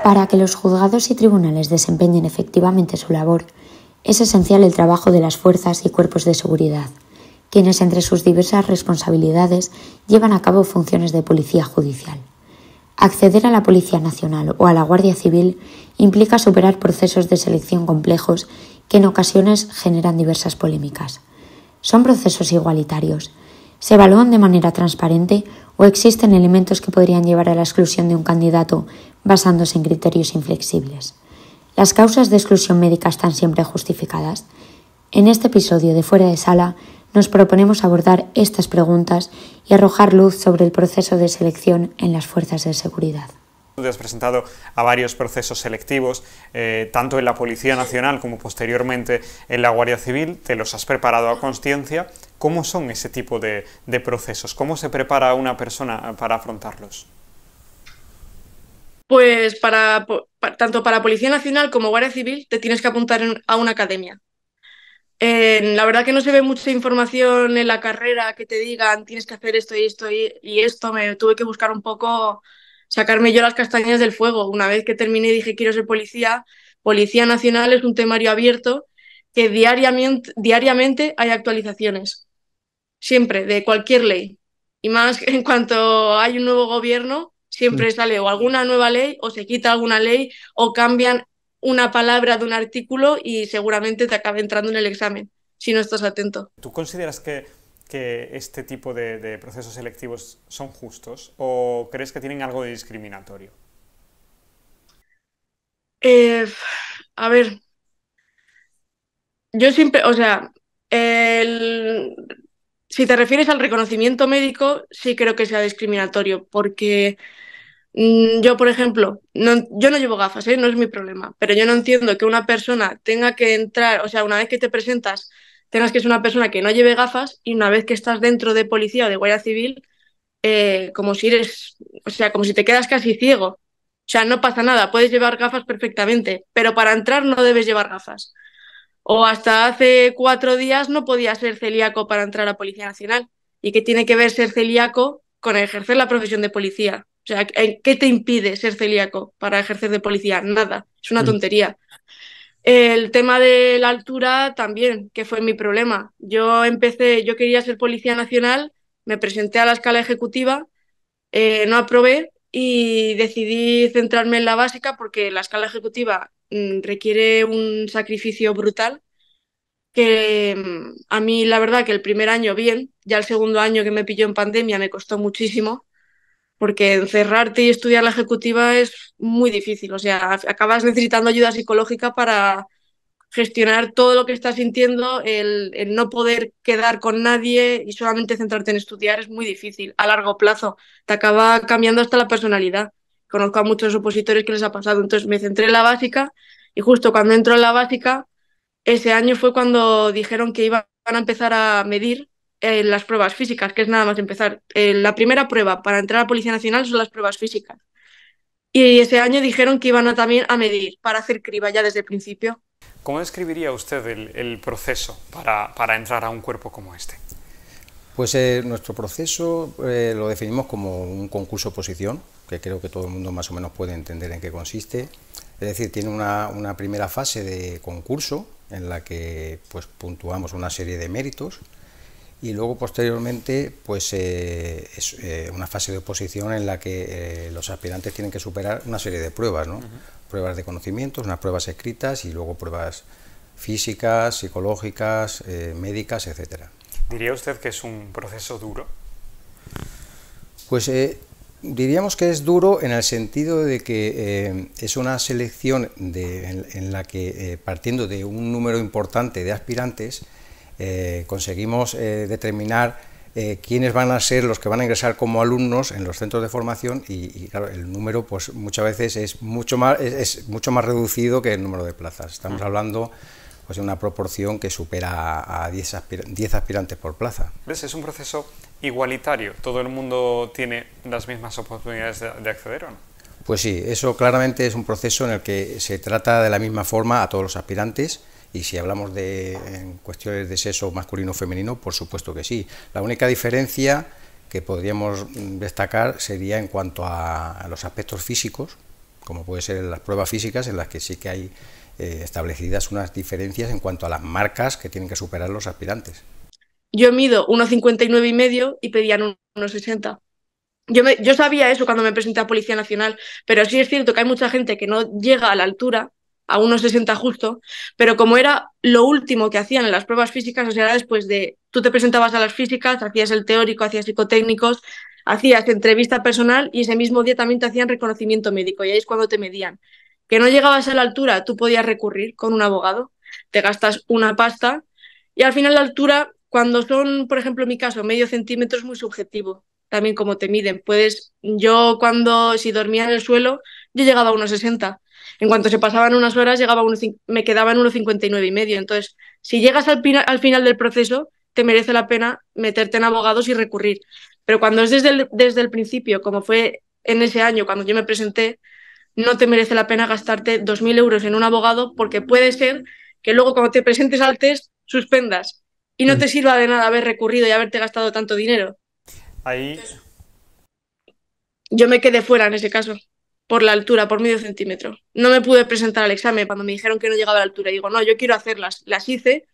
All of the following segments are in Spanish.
Para que los juzgados y tribunales desempeñen efectivamente su labor, es esencial el trabajo de las fuerzas y cuerpos de seguridad, quienes entre sus diversas responsabilidades llevan a cabo funciones de policía judicial. Acceder a la Policía Nacional o a la Guardia Civil implica superar procesos de selección complejos que en ocasiones generan diversas polémicas. ¿Son procesos igualitarios? ¿Se evalúan de manera transparente o existen elementos que podrían llevar a la exclusión de un candidato basándose en criterios inflexibles? ¿Las causas de exclusión médica están siempre justificadas? En este episodio de Fuera de Sala nos proponemos abordar estas preguntas y arrojar luz sobre el proceso de selección en las fuerzas de seguridad. Te has presentado a varios procesos selectivos, tanto en la Policía Nacional como posteriormente en la Guardia Civil. Te los has preparado a consciencia. ¿Cómo son ese tipo de procesos? ¿Cómo se prepara a una persona para afrontarlos? Pues tanto para Policía Nacional como Guardia Civil te tienes que apuntar a una academia. La verdad que no se ve mucha información en la carrera que te digan tienes que hacer esto y esto y esto. Me tuve que buscar un poco, sacarme yo las castañas del fuego. Una vez que terminé y dije quiero ser policía, Policía Nacional es un temario abierto que diariamente hay actualizaciones. Siempre, de cualquier ley. Y más en cuanto hay un nuevo gobierno, siempre sale o alguna nueva ley o se quita alguna ley o cambian una palabra de un artículo y seguramente te acabe entrando en el examen, si no estás atento. ¿Tú consideras que este tipo de procesos selectivos son justos o crees que tienen algo de discriminatorio? A ver, yo siempre, o sea, si te refieres al reconocimiento médico, sí creo que sea discriminatorio, porque yo, por ejemplo, yo no llevo gafas, no es mi problema, pero yo no entiendo que una persona tenga que entrar, o sea, una vez que te presentas, tengas que ser una persona que no lleve gafas y una vez que estás dentro de policía o de guardia civil, como si eres, o sea, como si te quedas casi ciego. O sea, no pasa nada, puedes llevar gafas perfectamente, pero para entrar no debes llevar gafas. O hasta hace 4 días no podía ser celíaco para entrar a Policía Nacional. ¿Y qué tiene que ver ser celíaco con ejercer la profesión de policía? O sea, ¿qué te impide ser celíaco para ejercer de policía? Nada, es una tontería. El tema de la altura también, que fue mi problema. Yo quería ser Policía Nacional, me presenté a la escala ejecutiva, no aprobé y decidí centrarme en la básica porque la escala ejecutiva requiere un sacrificio brutal que a mí la verdad que el primer año bien, ya el segundo año que me pilló en pandemia me costó muchísimo porque encerrarte y estudiar la ejecutiva es muy difícil, o sea, acabas necesitando ayuda psicológica para gestionar todo lo que estás sintiendo, el no poder quedar con nadie y solamente centrarte en estudiar es muy difícil a largo plazo, te acaba cambiando hasta la personalidad. Conozco a muchos opositores que les ha pasado, entonces me centré en la básica y justo cuando entro en la básica, ese año fue cuando dijeron que iban a empezar a medir las pruebas físicas, que es nada más empezar. La primera prueba para entrar a Policía Nacional son las pruebas físicas. Y ese año dijeron que iban también a medir para hacer criba ya desde el principio. ¿Cómo describiría usted el proceso para entrar a un cuerpo como este? Pues nuestro proceso lo definimos como un concurso-oposición, que creo que todo el mundo más o menos puede entender en qué consiste. Es decir, tiene una primera fase de concurso en la que pues puntuamos una serie de méritos y luego posteriormente pues es una fase de oposición en la que los aspirantes tienen que superar una serie de pruebas, ¿no? Pruebas de conocimientos, unas pruebas escritas y luego pruebas físicas, psicológicas, médicas, etcétera. ¿Diría usted que es un proceso duro? Pues diríamos que es duro en el sentido de que es una selección en la que partiendo de un número importante de aspirantes conseguimos determinar quiénes van a ser los que van a ingresar como alumnos en los centros de formación y claro, el número pues muchas veces es mucho más reducido que el número de plazas. Estamos hablando pues de una proporción que supera a 10 aspirantes por plaza. ¿Ves? Es un proceso igualitario, todo el mundo tiene las mismas oportunidades de acceder, ¿o no? Pues sí, eso claramente es un proceso en el que se trata de la misma forma a todos los aspirantes. Y si hablamos en cuestiones de sexo masculino o femenino, por supuesto que sí. La única diferencia que podríamos destacar sería en cuanto a los aspectos físicos, como puede ser las pruebas físicas, en las que sí que hay establecidas unas diferencias en cuanto a las marcas que tienen que superar los aspirantes. Yo mido 1,59 y medio y pedían 1,60. Yo sabía eso cuando me presenté a Policía Nacional, pero sí es cierto que hay mucha gente que no llega a la altura, a 1,60 justo, pero como era lo último que hacían en las pruebas físicas, o sea, era después de, tú te presentabas a las físicas, hacías el teórico, hacías psicotécnicos, hacías entrevista personal y ese mismo día también te hacían reconocimiento médico y ahí es cuando te medían. Que no llegabas a la altura, tú podías recurrir con un abogado, te gastas una pasta y al final la altura, cuando son, por ejemplo, en mi caso, medio centímetro es muy subjetivo también como te miden. Yo si dormía en el suelo, yo llegaba a 1,60. En cuanto se pasaban unas horas, me quedaba en 1,59 y medio. Entonces, si llegas al final del proceso, te merece la pena meterte en abogados y recurrir. Pero cuando es desde el principio, como fue en ese año cuando yo me presenté, no te merece la pena gastarte 2.000 euros en un abogado porque puede ser que luego cuando te presentes al test suspendas y no te sirva de nada haber recurrido y haberte gastado tanto dinero. Ahí, Yo me quedé fuera en ese caso, por la altura, por medio centímetro. No me pude presentar al examen cuando me dijeron que no llegaba a la altura. Y digo, no, yo quiero hacerlas. Las hice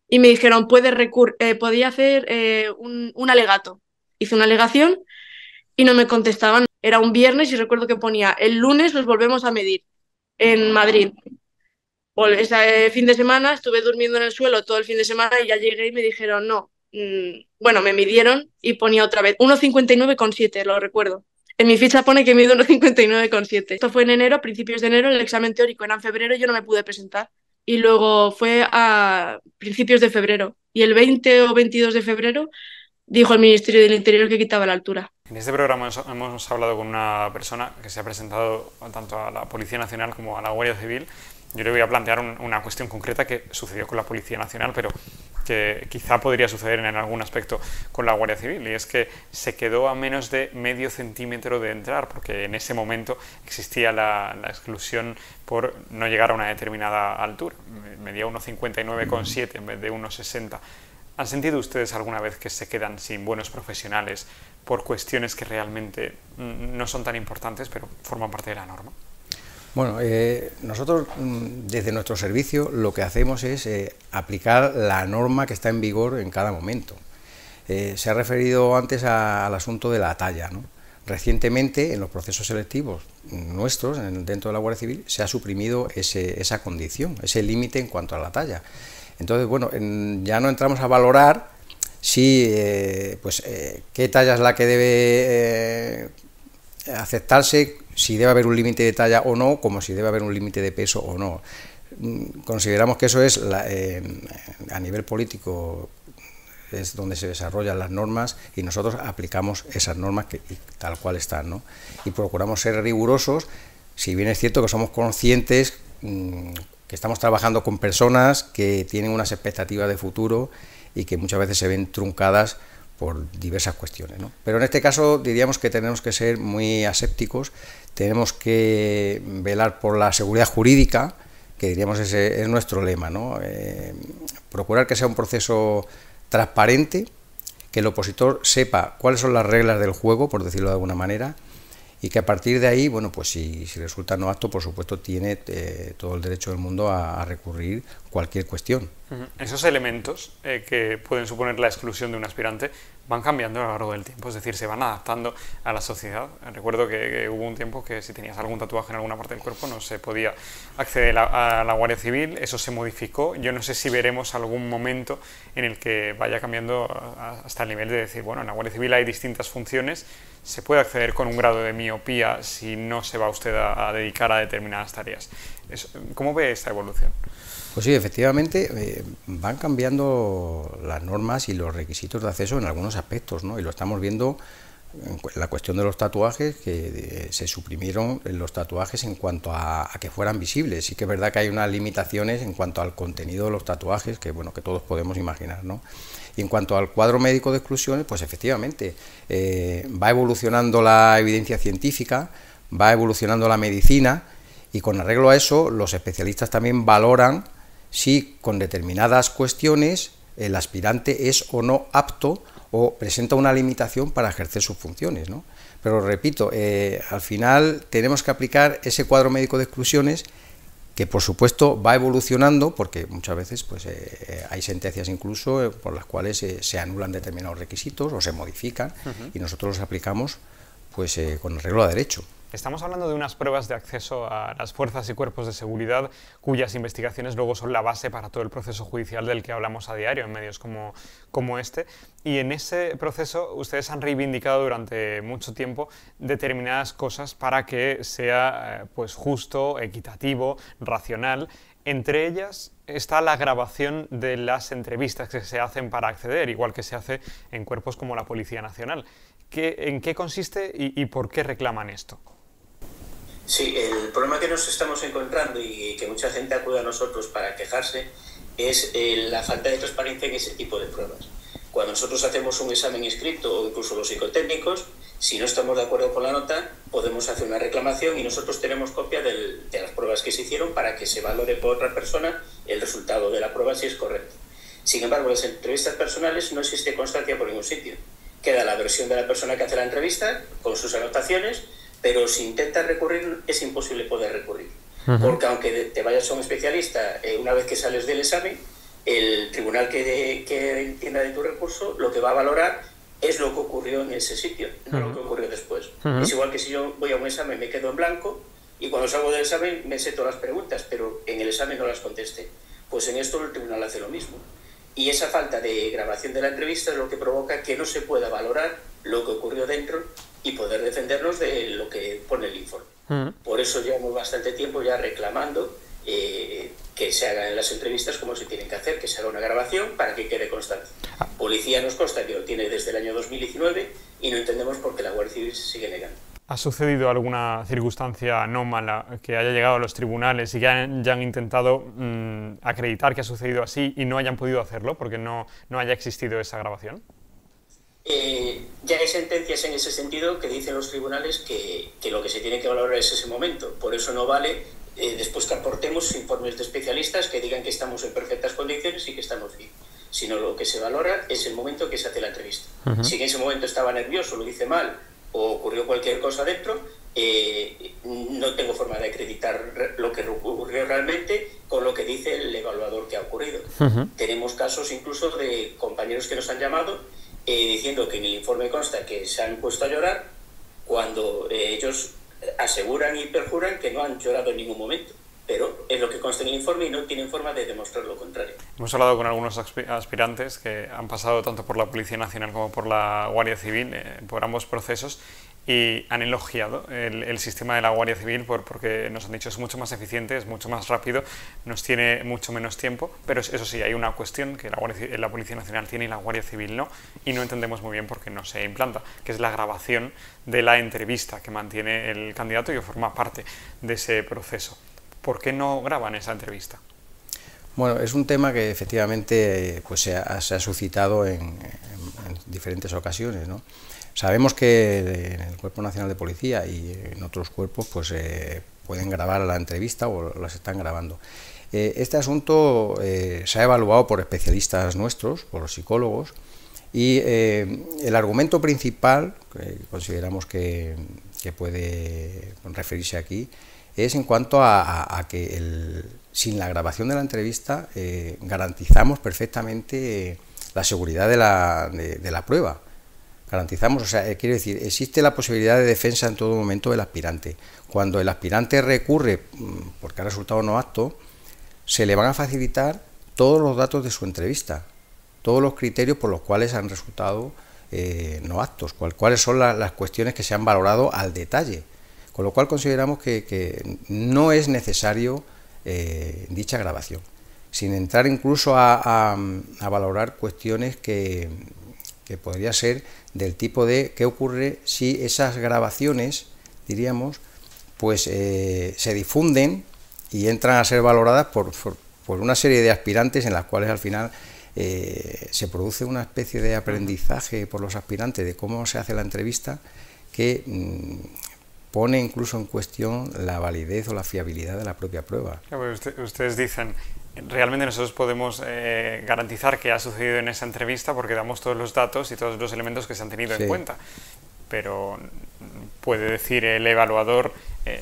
y me dijeron, podía hacer un alegato. Hice una alegación y no me contestaban. Era un viernes y recuerdo que ponía, el lunes los volvemos a medir en Madrid. Ese fin de semana estuve durmiendo en el suelo todo el fin de semana y ya llegué y me dijeron, no. Bueno, me midieron y ponía otra vez 1,59,7, lo recuerdo. En mi ficha pone que mido 1,59,7. Esto fue en enero, a principios de enero, el examen teórico era en febrero, yo no me pude presentar. Y luego fue a principios de febrero. Y el 20 o 22 de febrero dijo el Ministerio del Interior que quitaba la altura. en este programa hemos hablado con una persona que se ha presentado tanto a la Policía Nacional como a la Guardia Civil. Yo le voy a plantear una cuestión concreta que sucedió con la Policía Nacional, pero que quizá podría suceder en algún aspecto con la Guardia Civil, y es que se quedó a menos de medio centímetro de entrar, porque en ese momento existía la exclusión por no llegar a una determinada altura. Medía 1,59,7 en vez de 1,60. ¿Han sentido ustedes alguna vez que se quedan sin buenos profesionales por cuestiones que realmente no son tan importantes, pero forman parte de la norma? Bueno, nosotros desde nuestro servicio lo que hacemos es aplicar la norma que está en vigor en cada momento. Se ha referido antes al asunto de la talla, ¿no? Recientemente, en los procesos selectivos nuestros, dentro de la Guardia Civil, se ha suprimido esa condición, ese límite en cuanto a la talla. Entonces, bueno, ya no entramos a valorar si, qué talla es la que debe aceptarse, si debe haber un límite de talla o no, como si debe haber un límite de peso o no. Consideramos que eso es, a nivel político, es donde se desarrollan las normas y nosotros aplicamos esas normas tal cual están, ¿no? Y procuramos ser rigurosos, si bien es cierto que somos conscientes que estamos trabajando con personas que tienen unas expectativas de futuro y que muchas veces se ven truncadas por diversas cuestiones, ¿no? Pero en este caso diríamos que tenemos que ser muy asépticos, tenemos que velar por la seguridad jurídica, que diríamos ese es nuestro lema, ¿no? Procurar que sea un proceso transparente, que el opositor sepa cuáles son las reglas del juego, por decirlo de alguna manera, y que a partir de ahí, bueno, pues si resulta no apto, por supuesto tiene todo el derecho del mundo a recurrir cualquier cuestión. Esos elementos que pueden suponer la exclusión de un aspirante van cambiando a lo largo del tiempo, es decir, se van adaptando a la sociedad. Recuerdo que hubo un tiempo que si tenías algún tatuaje en alguna parte del cuerpo no se podía acceder a la Guardia Civil, eso se modificó. Yo no sé si veremos algún momento en el que vaya cambiando hasta el nivel de decir, bueno, en la Guardia Civil hay distintas funciones, se puede acceder con un grado de miopía si no se va usted a dedicar a determinadas tareas. ¿Cómo ve esta evolución? Pues sí, efectivamente van cambiando las normas y los requisitos de acceso en algunos aspectos, ¿no? Y lo estamos viendo en la cuestión de los tatuajes, que se suprimieron los tatuajes en cuanto a que fueran visibles. Sí que es verdad que hay unas limitaciones en cuanto al contenido de los tatuajes, que bueno, que todos podemos imaginar, ¿no? Y en cuanto al cuadro médico de exclusiones, pues efectivamente va evolucionando la evidencia científica, va evolucionando la medicina, y con arreglo a eso los especialistas también valoran si con determinadas cuestiones el aspirante es o no apto o presenta una limitación para ejercer sus funciones, ¿no? Pero repito, al final tenemos que aplicar ese cuadro médico de exclusiones que por supuesto va evolucionando, porque muchas veces pues, hay sentencias incluso por las cuales se anulan determinados requisitos o se modifican, y nosotros los aplicamos pues, con arreglo a derecho. Estamos hablando de unas pruebas de acceso a las fuerzas y cuerpos de seguridad cuyas investigaciones luego son la base para todo el proceso judicial del que hablamos a diario en medios como este. Y en ese proceso ustedes han reivindicado durante mucho tiempo determinadas cosas para que sea pues, justo, equitativo, racional. Entre ellas está la grabación de las entrevistas que se hacen para acceder, igual que se hace en cuerpos como la Policía Nacional. ¿En qué consiste y por qué reclaman esto? Sí, el problema que nos estamos encontrando y que mucha gente acude a nosotros para quejarse es la falta de transparencia en ese tipo de pruebas. Cuando nosotros hacemos un examen escrito o incluso los psicotécnicos, si no estamos de acuerdo con la nota, podemos hacer una reclamación y nosotros tenemos copia de las pruebas que se hicieron para que se valore por otra persona el resultado de la prueba si es correcto. Sin embargo, en las entrevistas personales no existe constancia por ningún sitio. Queda la versión de la persona que hace la entrevista con sus anotaciones, pero si intentas recurrir es imposible poder recurrir. Porque aunque te vayas a un especialista, una vez que sales del examen, el tribunal que entienda de tu recurso lo que va a valorar es lo que ocurrió en ese sitio, no lo que ocurrió después. Es igual que si yo voy a un examen, me quedo en blanco y cuando salgo del examen me sé todas las preguntas, pero en el examen no las contesté. Pues en esto el tribunal hace lo mismo. Y esa falta de grabación de la entrevista es lo que provoca que no se pueda valorar lo que ocurrió dentro y poder defendernos de lo que pone el informe. Por eso llevamos bastante tiempo ya reclamando que se hagan las entrevistas como se tienen que hacer, que se haga una grabación para que quede constancia. Policía nos consta que lo tiene desde el año 2019 y no entendemos por qué la Guardia Civil se sigue negando. ¿Ha sucedido alguna circunstancia anómala que haya llegado a los tribunales y que ya han intentado acreditar que ha sucedido así y no hayan podido hacerlo porque no haya existido esa grabación? Ya hay sentencias en ese sentido que dicen los tribunales que lo que se tiene que valorar es ese momento. Por eso no vale después que aportemos informes de especialistas que digan que estamos en perfectas condiciones y que estamos bien. Sino lo que se valora es el momento que se hace la entrevista. Si en ese momento estaba nervioso, lo dice mal o ocurrió cualquier cosa dentro, no tengo forma de acreditar lo que ocurrió realmente con lo que dice el evaluador que ha ocurrido. Tenemos casos incluso de compañeros que nos han llamado diciendo que en el informe consta que se han puesto a llorar cuando ellos aseguran y perjuran que no han llorado en ningún momento. Pero es lo que consta en el informe y no tienen forma de demostrar lo contrario. Hemos hablado con algunos aspirantes que han pasado tanto por la Policía Nacional como por la Guardia Civil, por ambos procesos, y han elogiado el sistema de la Guardia Civil porque nos han dicho es mucho más eficiente, es mucho más rápido, nos tiene mucho menos tiempo, pero eso sí, hay una cuestión que la Policía Nacional tiene y la Guardia Civil no, y no entendemos muy bien por qué no se implanta, que es la grabación de la entrevista que mantiene el candidato y que forma parte de ese proceso. ¿Por qué no graban esa entrevista? Bueno, es un tema que efectivamente pues se ha suscitado en diferentes ocasiones, ¿no? Sabemos que en el Cuerpo Nacional de Policía y en otros cuerpos pues pueden grabar la entrevista o las están grabando. Este asunto se ha evaluado por especialistas nuestros, por los psicólogos, y el argumento principal que consideramos que puede referirse aquí es en cuanto a que sin la grabación de la entrevista garantizamos perfectamente la seguridad de la prueba. Garantizamos, o sea, quiero decir, existe la posibilidad de defensa en todo momento del aspirante. Cuando el aspirante recurre porque ha resultado no apto, se le van a facilitar todos los datos de su entrevista, todos los criterios por los cuales han resultado no aptos, cuáles son las cuestiones que se han valorado al detalle. Con lo cual consideramos que no es necesario dicha grabación, sin entrar incluso a valorar cuestiones que podría ser del tipo de qué ocurre si esas grabaciones, diríamos, pues se difunden y entran a ser valoradas por una serie de aspirantes en las cuales al final se produce una especie de aprendizaje por los aspirantes de cómo se hace la entrevista que pone incluso en cuestión la validez o la fiabilidad de la propia prueba. Claro, ustedes dicen, realmente nosotros podemos garantizar que ha sucedido en esa entrevista porque damos todos los datos y todos los elementos que se han tenido en cuenta. pero puede decir el evaluador,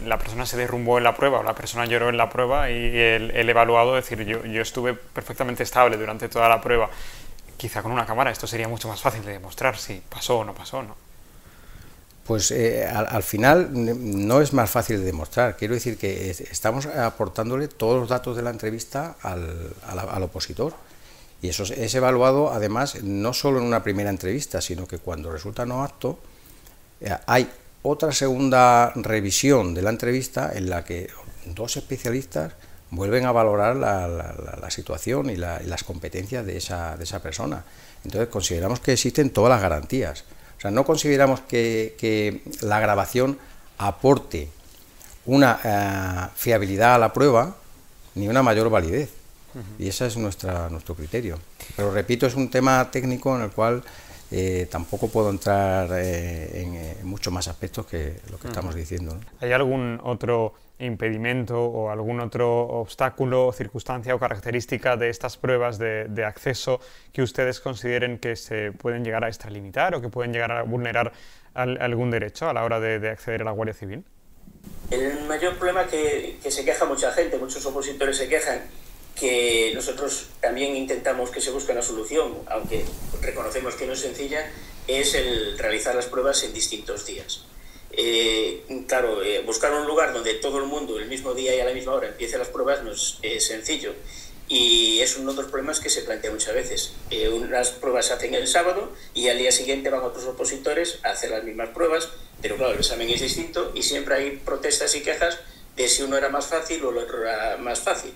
la persona se derrumbó en la prueba o la persona lloró en la prueba, y el evaluado decir yo estuve perfectamente estable durante toda la prueba. Quizá con una cámara esto sería mucho más fácil de demostrar si pasó o no pasó, ¿no? Pues al final no es más fácil de demostrar. Quiero decir que estamos aportándole todos los datos de la entrevista al opositor, y eso es evaluado además no solo en una primera entrevista, sino que cuando resulta no apto hay otra segunda revisión de la entrevista en la que dos especialistas vuelven a valorar la situación y las competencias de esa persona. Entonces consideramos que existen todas las garantías. O sea, no consideramos que la grabación aporte una fiabilidad a la prueba ni una mayor validez. Y ese es nuestro criterio. Pero repito, es un tema técnico en el cual tampoco puedo entrar en muchos más aspectos que lo que estamos diciendo, ¿no? ¿Hay algún otro impedimento o algún otro obstáculo, circunstancia o característica de estas pruebas de acceso que ustedes consideren que se pueden llegar a extralimitar o que pueden llegar a vulnerar algún derecho a la hora de acceder a la Guardia Civil? El mayor problema que se queja mucha gente, muchos opositores se quejan, que nosotros también intentamos que se busque una solución, aunque reconocemos que no es sencilla, es el realizar las pruebas en distintos días. Buscar un lugar donde todo el mundo el mismo día y a la misma hora empiece las pruebas no es sencillo, y es uno de los problemas que se plantea muchas veces. Unas pruebas se hacen el sábado y al día siguiente van otros opositores a hacer las mismas pruebas, pero claro, el examen es distinto y siempre hay protestas y quejas de si uno era más fácil o el otro era más fácil.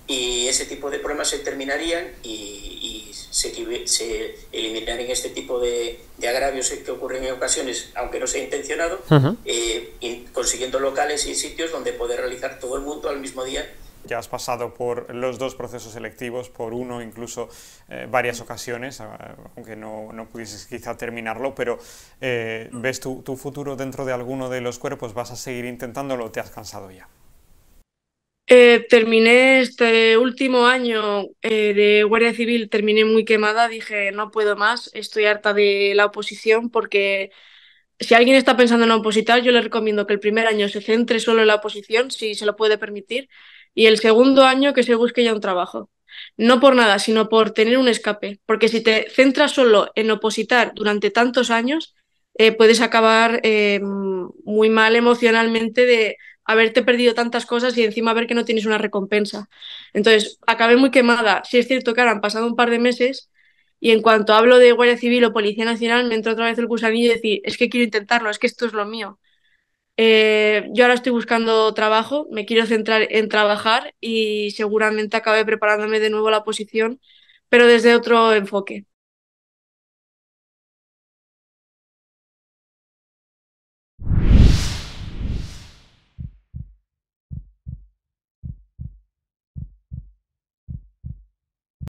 Y ese tipo de problemas se terminarían y se eliminarían este tipo de agravios que ocurren en ocasiones, aunque no sea intencionado, consiguiendo locales y sitios donde poder realizar todo el mundo al mismo día. Ya has pasado por los dos procesos selectivos, por uno incluso varias ocasiones, aunque no pudieses quizá terminarlo, pero ¿ves tu futuro dentro de alguno de los cuerpos? ¿Vas a seguir intentándolo o te has cansado ya? Terminé este último año de Guardia Civil, terminé muy quemada, dije no puedo más, estoy harta de la oposición, porque si alguien está pensando en opositar, yo le recomiendo que el primer año se centre solo en la oposición, si se lo puede permitir, y el segundo año que se busque ya un trabajo. No por nada, sino por tener un escape, porque si te centras solo en opositar durante tantos años, puedes acabar muy mal emocionalmente de haberte perdido tantas cosas y encima ver que no tienes una recompensa. Entonces, acabé muy quemada. Sí es cierto que ahora han pasado un par de meses y en cuanto hablo de Guardia Civil o Policía Nacional me entra otra vez el gusanillo de decir, es que quiero intentarlo, es que esto es lo mío. Yo ahora estoy buscando trabajo, me quiero centrar en trabajar y seguramente acabe preparándome de nuevo la oposición, pero desde otro enfoque.